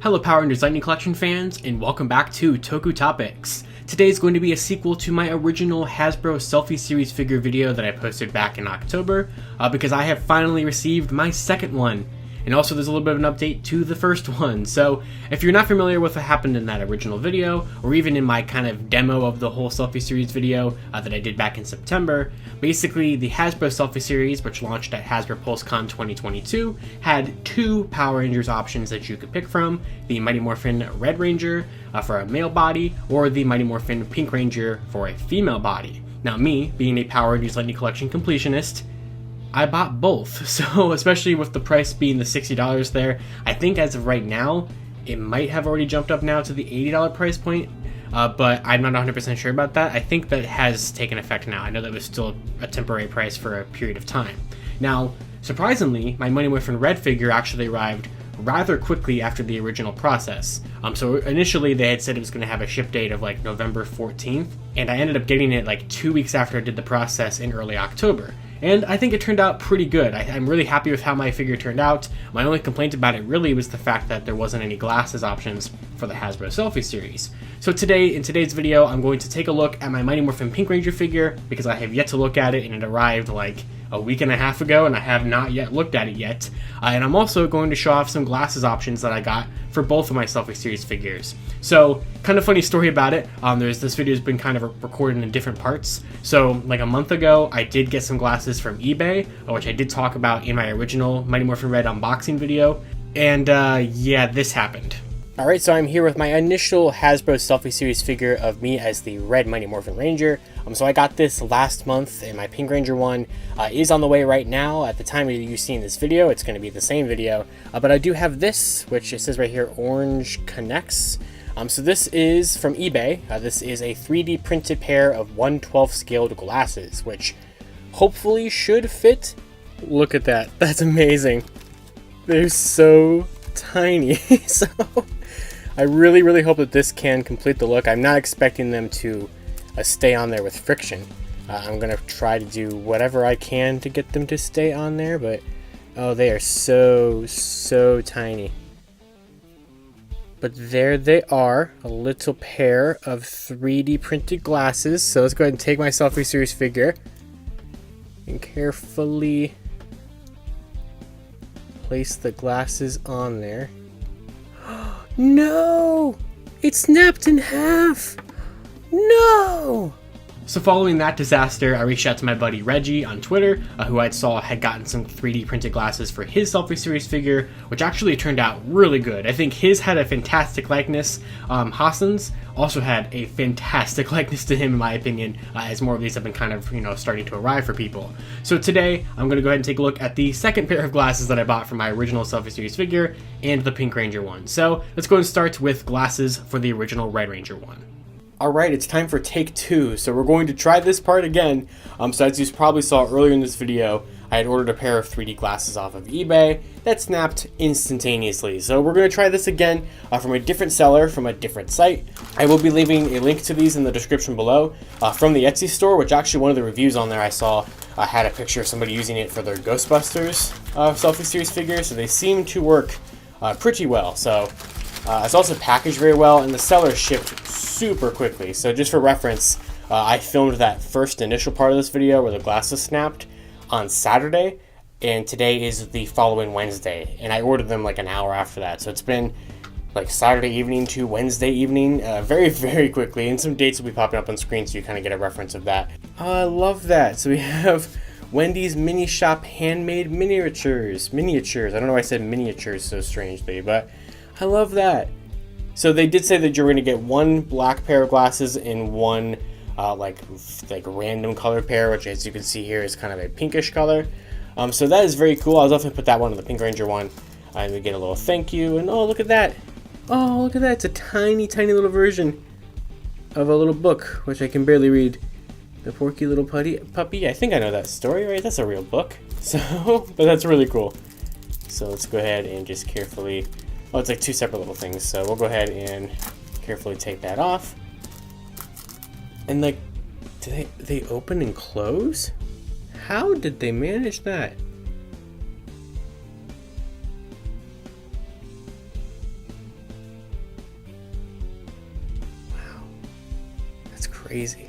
Hello Power Rangers Lightning Collection fans, and welcome back to Toku Topics. Today is going to be a sequel to my original Hasbro Selfie Series figure video that I posted back in October, because I have finally received my second one. And also there's a little bit of an update to the first one. So if you're not familiar with what happened in that original video, or even in my kind of demo of the whole Selfie Series video that I did back in September, basically the Hasbro Selfie Series, which launched at Hasbro PulseCon 2022, had two Power Rangers options that you could pick from: the Mighty Morphin Red Ranger for a male body, or the Mighty Morphin Pink Ranger for a female body. Now me, being a Power Rangers Lightning Collection completionist, I bought both, so especially with the price being the $60 there, I think as of right now, it might have already jumped up now to the $80 price point, but I'm not 100% sure about that. I think that has taken effect now. I know that was still a temporary price for a period of time. Now, surprisingly, my Mighty Morphin Red figure actually arrived rather quickly after the original process. So initially they had said it was going to have a ship date of like November 14th, and I ended up getting it like 2 weeks after I did the process in early October. And I think it turned out pretty good. I'm really happy with how my figure turned out. My only complaint about it really was the fact that there wasn't any glasses options for the Hasbro Selfie Series. So today, in today's video, I'm going to take a look at my Mighty Morphin Pink Ranger figure, because I have yet to look at it, and it arrived like a week and a half ago, and I have not yet looked at it yet. And I'm also going to show off some glasses options that I got for both of my Selfie Series figures. So, kind of funny story about it, this video has been kind of recorded in different parts. So, like a month ago, I did get some glasses from eBay, which I did talk about in my original Mighty Morphin Red unboxing video. And yeah, this happened. Alright, so I'm here with my initial Hasbro Selfie Series figure of me as the red Mighty Morphin Ranger. So I got this last month, and my Pink Ranger one is on the way right now. At the time of you seeing this video, it's going to be the same video. But I do have this, which it says right here, Orange Connects. So this is from eBay. This is a 3D printed pair of 1/12 scaled glasses, which hopefully should fit. Look at that. That's amazing. They're so tiny. So I really hope that this can complete the look. I'm not expecting them to stay on there with friction. I'm gonna try to do whatever I can to get them to stay on there, but oh, they are so tiny. But there they are, a little pair of 3D printed glasses. So let's go ahead and take my Selfie Series figure and carefully place the glasses on there. No! It snapped in half! No! So following that disaster, I reached out to my buddy Reggie on Twitter, who I saw had gotten some 3D printed glasses for his Selfie Series figure, which actually turned out really good. I think his had a fantastic likeness. Hassan's also had a fantastic likeness to him, in my opinion, as more of these have been kind of, starting to arrive for people. So today, I'm going to go ahead and take a look at the second pair of glasses that I bought for my original Selfie Series figure and the Pink Ranger one. So let's go and start with glasses for the original Red Ranger one. Alright, it's time for take two, so we're going to try this part again. So as you probably saw earlier in this video, I had ordered a pair of 3D glasses off of eBay that snapped instantaneously. So we're going to try this again from a different seller, from a different site. I will be leaving a link to these in the description below from the Etsy store, which actually one of the reviews on there I saw had a picture of somebody using it for their Ghostbusters Selfie Series figure, so they seem to work pretty well. So it's also packaged very well, and the seller shipped super quickly. So just for reference, I filmed that first initial part of this video where the glasses snapped on Saturday, and today is the following Wednesday, and I ordered them like an hour after that. So it's been like Saturday evening to Wednesday evening, very quickly, and some dates will be popping up on screen so you kind of get a reference of that. I love that. So we have Wendy's Mini Shop Handmade Miniatures. I don't know why I said miniatures so strangely, but I love that. So they did say that you're going to get one black pair of glasses and one like random color pair, which as you can see here is kind of a pinkish color. So that is very cool. I'll definitely put that one on the Pink Ranger one. And we get a little thank you, and oh, look at that. Oh, look at that. It's a tiny little version of a little book, which I can barely read. The Porky Little Puppy. I think I know that story, right? That's a real book. So, but that's really cool. So let's go ahead and just carefully... Oh, it's like two separate little things, so we'll go ahead and carefully take that off. And like, do they open and close? How did they manage that? crazy.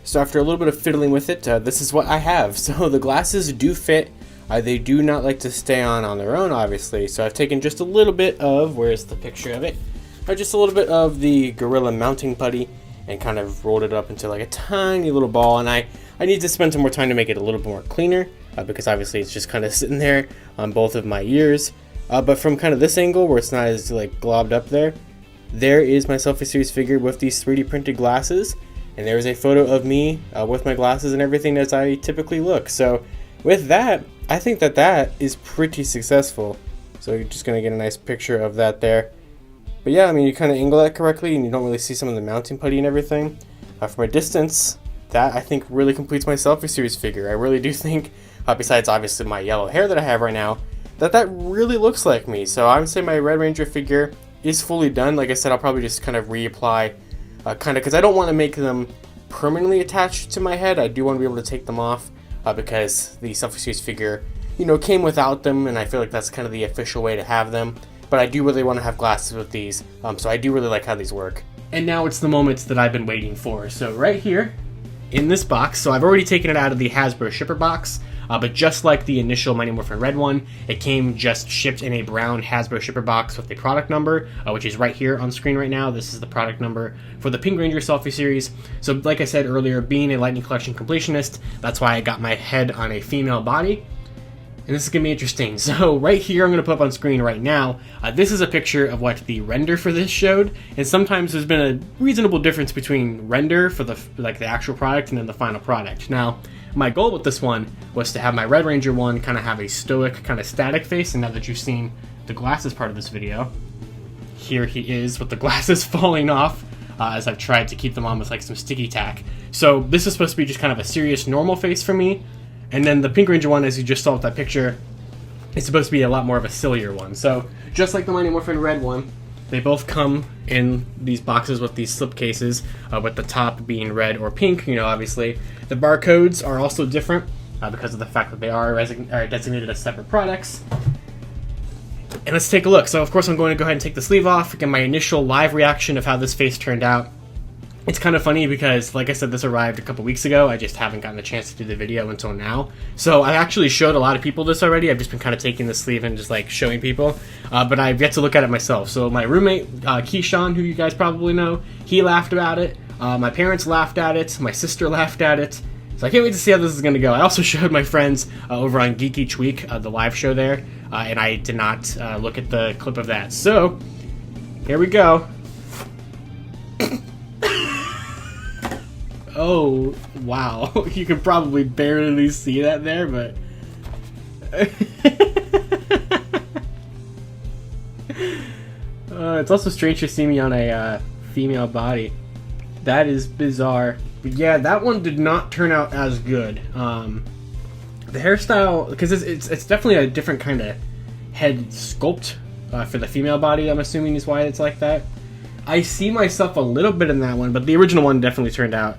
So after a little bit of fiddling with it, this is what I have. So the glasses do fit. They do not like to stay on their own, obviously. So I've taken just a little bit of, where's the picture of it? Just a little bit of the Gorilla mounting putty and kind of rolled it up into like a tiny little ball. And I need to spend some more time to make it a little bit more cleaner because obviously it's just kind of sitting there on both of my ears. But from kind of this angle where it's not as like globbed up there is my Selfie Series figure with these 3D printed glasses. And there's a photo of me with my glasses and everything as I typically look. So with that, I think that is pretty successful. So you're just going to get a nice picture of that there. But yeah, I mean, you kind of angle that correctly and you don't really see some of the mounting putty and everything. From a distance, that I think really completes my Selfie Series figure. I really do think, besides obviously my yellow hair that I have right now, that really looks like me. So I would say my Red Ranger figure is fully done. Like I said, I'll probably just kind of reapply, because I don't want to make them permanently attached to my head. I do want to be able to take them off. Because the Selfie Series figure, came without them, and I feel like that's kind of the official way to have them. But I do really want to have glasses with these, so I do really like how these work. And now it's the moments that I've been waiting for. So right here, in this box, so I've already taken it out of the Hasbro shipper box, but just like the initial Mighty Morphin Red one, it came just shipped in a brown Hasbro shipper box with the product number, which is right here on screen right now. This is the product number for the Pink Ranger Selfie Series. So like I said earlier, being a Lightning Collection completionist, that's why I got my head on a female body. And this is going to be interesting. So right here, I'm going to put up on screen right now, this is a picture of what the render for this showed. And sometimes there's been a reasonable difference between render for the actual product and then the final product. Now, my goal with this one was to have my Red Ranger one kind of have a stoic, kind of static face. And now that you've seen the glasses part of this video, here he is with the glasses falling off as I've tried to keep them on with like some sticky tack. So this is supposed to be just kind of a serious normal face for me. And then the Pink Ranger one, as you just saw with that picture, is supposed to be a lot more of a sillier one. So just like the Mighty Morphin Red one, they both come in these boxes with these slip cases, with the top being red or pink, obviously. The barcodes are also different because of the fact that they are designated as separate products. And let's take a look. So of course I'm going to go ahead and take the sleeve off, get my initial live reaction of how this face turned out. It's kind of funny because, like I said, this arrived a couple weeks ago. I just haven't gotten a chance to do the video until now. So I actually showed a lot of people this already. I've just been kind of taking the sleeve and just like showing people. But I've yet to look at it myself. So my roommate, Keyshawn, who you guys probably know, he laughed about it. My parents laughed at it. My sister laughed at it. So I can't wait to see how this is going to go. I also showed my friends over on Geek Each Week, the live show there. And I did not look at the clip of that. So here we go. Oh, wow. You can probably barely see that there, but... it's also strange to see me on a female body. That is bizarre. But yeah, that one did not turn out as good. The hairstyle, because it's definitely a different kind of head sculpt for the female body, I'm assuming is why it's like that. I see myself a little bit in that one, but the original one definitely turned out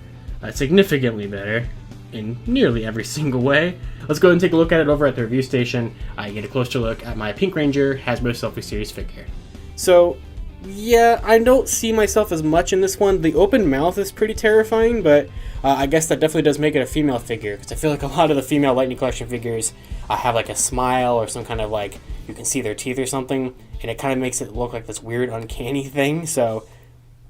significantly better in nearly every single way. Let's go ahead and take a look at it over at the review station. Get a closer look at my Pink Ranger Hasbro Selfie Series figure. So, yeah, I don't see myself as much in this one. The open mouth is pretty terrifying, but I guess that definitely does make it a female figure, because I feel like a lot of the female Lightning Collection figures have like a smile or some kind of like, you can see their teeth or something, and it kind of makes it look like this weird uncanny thing. So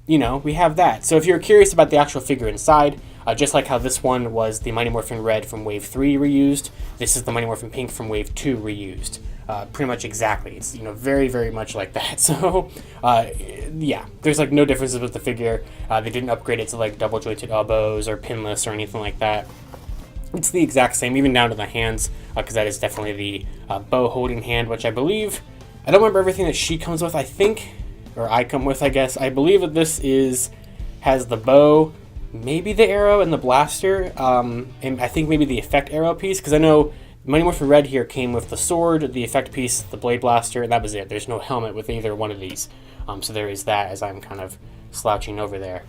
we have that. So if you're curious about the actual figure inside, just like how this one was the Mighty Morphin Red from Wave 3 reused, this is the Mighty Morphin Pink from Wave 2 reused. Pretty much exactly. It's, very, very much like that. So, yeah, there's like no differences with the figure. They didn't upgrade it to like double jointed elbows or pinless or anything like that. It's the exact same, even down to the hands, because that is definitely the bow holding hand, which I believe, I don't remember everything that she comes with, I think, or I come with, I guess. I believe that this has the bow, maybe the arrow and the blaster, and I think maybe the effect arrow piece, because I know Mighty Morphin Red here came with the sword, the effect piece, the blade blaster, and that was it. There's no helmet with either one of these, so there is that as I'm kind of slouching over there.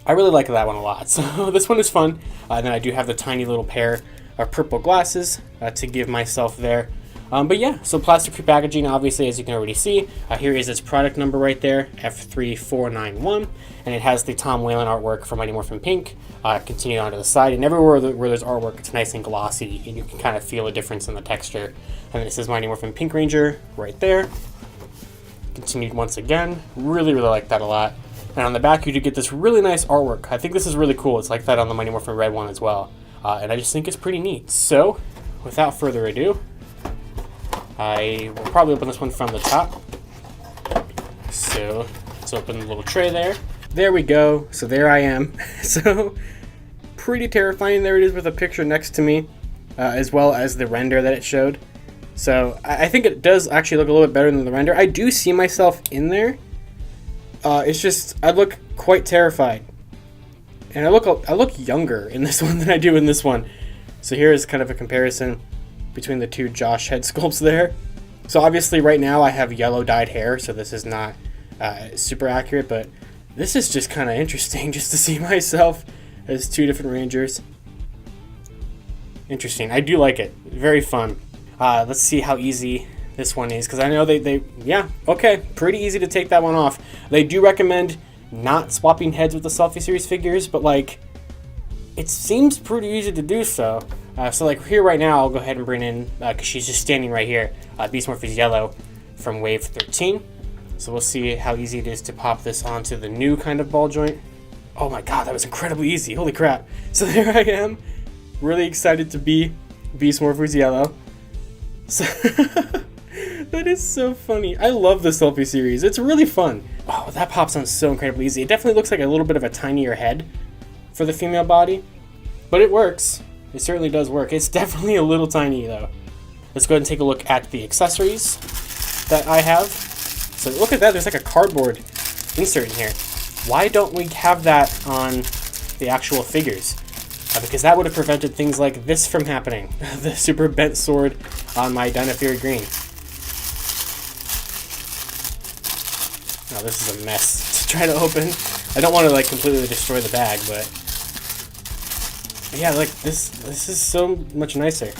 I really like that one a lot, so this one is fun. Then I do have the tiny little pair of purple glasses to give myself there. But yeah, so plastic-free packaging, obviously, as you can already see. Here is its product number right there, F3491, and it has the Tom Whalen artwork from Mighty Morphin Pink continuing onto the side, and everywhere where there's artwork, it's nice and glossy, and you can kind of feel a difference in the texture. And this is Mighty Morphin Pink Ranger right there. Continued once again. Really like that a lot. And on the back, you do get this really nice artwork. I think this is really cool. It's like that on the Mighty Morphin Red one as well. And I just think it's pretty neat. So, without further ado, I will probably open this one from the top. So, let's open the little tray there. There we go. So there I am. So, pretty terrifying. There it is with a picture next to me, as well as the render that it showed. So, I think it does actually look a little bit better than the render. I do see myself in there. It's just, I look quite terrified. And I look younger in this one than I do in this one. So here is kind of a comparison between the two Josh head sculpts there. So obviously right now I have yellow dyed hair, so this is not super accurate, but this is just kind of interesting just to see myself as two different Rangers. Interesting. I do like it. Very fun. Let's see how easy this one is, because I know yeah, okay, pretty easy to take that one off. They do recommend not swapping heads with the Selfie Series figures, but like, it seems pretty easy to do so. So like here right now, I'll go ahead and bring in, because she's just standing right here, Beast Morph is yellow from Wave 13. So we'll see how easy it is to pop this onto the new kind of ball joint. Oh my god, that was incredibly easy, holy crap. So there I am, really excited to be Beast Morph is yellow. So that is so funny. I love the Selfie Series, it's really fun. Oh, that pops on so incredibly easy. It definitely looks like a little bit of a tinier head for the female body, but it works. It certainly does work. It's definitely a little tiny though. Let's go ahead and take a look at the accessories that I have. So look at that, there's like a cardboard insert in here. Why don't we have that on the actual figures? Because that would have prevented things like this from happening. The super bent sword on my Dynafury Green. Oh, this is a mess to try to open. I don't want to like completely destroy the bag, but yeah, like this is so much nicer.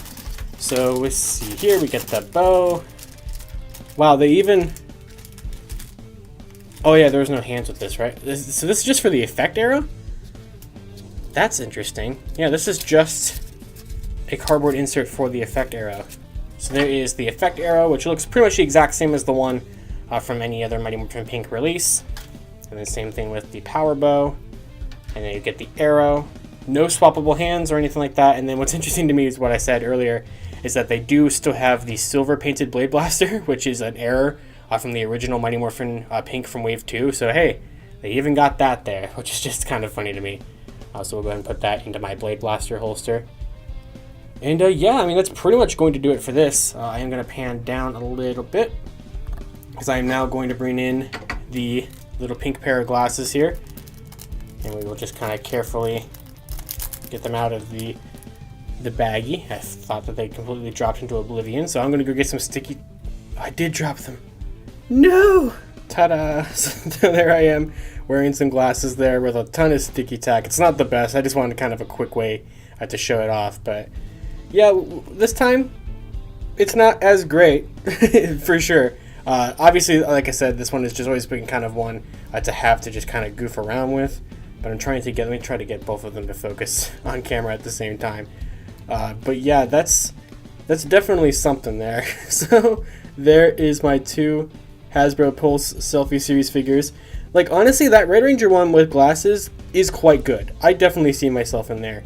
So let's see here, we get the bow. Wow, they even, oh yeah, there was no hands with this, right? So this is just for the effect arrow? That's interesting. Yeah, this is just a cardboard insert for the effect arrow. So there is the effect arrow, which looks pretty much the exact same as the one from any other Mighty Morphin Pink release. And then same thing with the power bow. And then you get the arrow. No swappable hands or anything like that. And then what's interesting to me is what I said earlier, is that they do still have the silver painted Blade Blaster, which is an error from the original Mighty Morphin Pink from Wave 2. So hey, they even got that there, which is just kind of funny to me. So we'll go ahead and put that into my Blade Blaster holster. And yeah, I mean, that's pretty much going to do it for this. I am going to pan down a little bit, because I am now going to bring in the little pink pair of glasses here. And we will just kind of carefully get them out of the baggie. I thought that they completely dropped into oblivion, so I'm going to go get some sticky... I did drop them. No! Ta-da! So there I am, wearing some glasses there with a ton of sticky tack. It's not the best. I just wanted kind of a quick way to show it off. But yeah, this time, it's not as great, for sure. Obviously, like I said, this one has just always been kind of one to have to just kind of goof around with. But I'm trying to let me try to get both of them to focus on camera at the same time. But yeah, that's definitely something there. So there is my two Hasbro Pulse Selfie Series figures. Like, honestly, that Red Ranger one with glasses is quite good. I definitely see myself in there,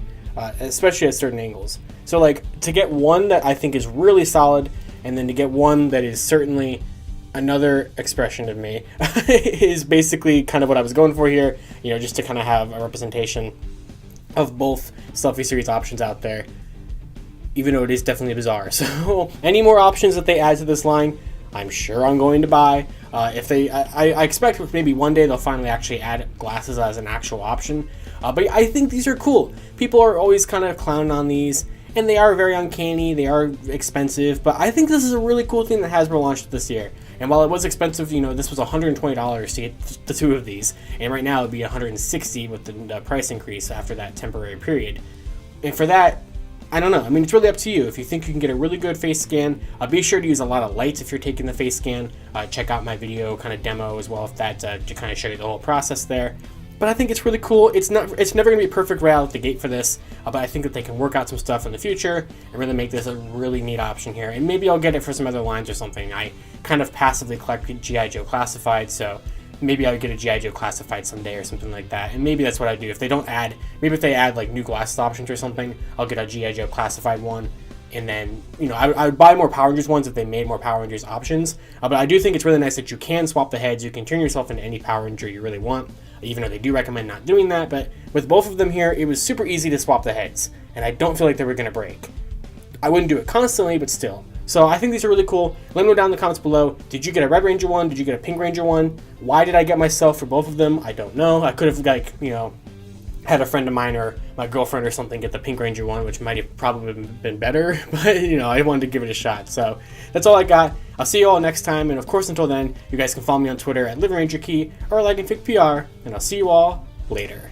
especially at certain angles. So, like, to get one that I think is really solid, and then to get one that is certainly another expression of me, is basically kind of what I was going for here, you know, just to kind of have a representation of both Selfie Series options out there, even though it is definitely bizarre. So, any more options that they add to this line, I'm sure I'm going to buy. If they, I expect maybe one day they'll finally actually add glasses as an actual option. But I think these are cool. People are always kind of clowning on these, and they are very uncanny, they are expensive, but I think this is a really cool thing that Hasbro launched this year. And while it was expensive, you know, this was $120 to get the two of these, and right now it would be $160 with the price increase after that temporary period. And for that, I don't know. I mean, it's really up to you. If you think you can get a really good face scan, be sure to use a lot of lights if you're taking the face scan. Check out my video kind of demo as well, if that to kind of show you the whole process there. But I think it's really cool. It's never going to be perfect right out the gate for this, but I think that they can work out some stuff in the future and really make this a really neat option here. And maybe I'll get it for some other lines or something. I kind of passively collect G.I. Joe Classified, so maybe I'll get a G.I. Joe Classified someday or something like that. And maybe that's what I do. If they don't add, maybe if they add like new glasses options or something, I'll get a G.I. Joe Classified one. And then, you know, I would buy more Power Rangers ones if they made more Power Rangers options. But I do think it's really nice that you can swap the heads. You can turn yourself into any Power Ranger you really want, even though they do recommend not doing that. But with both of them here, it was super easy to swap the heads. And I don't feel like they were going to break. I wouldn't do it constantly, but still. So I think these are really cool. Let me know down in the comments below. Did you get a Red Ranger one? Did you get a Pink Ranger one? Why did I get myself for both of them? I don't know. I could have, like, you know, had a friend of mine or my girlfriend or something get the Pink Ranger one, which might have probably been better. But, you know, I wanted to give it a shot. So that's all I got. I'll see you all next time. And, of course, until then, you guys can follow me on Twitter at LivingRangerKey or LigandFigPR. And I'll see you all later.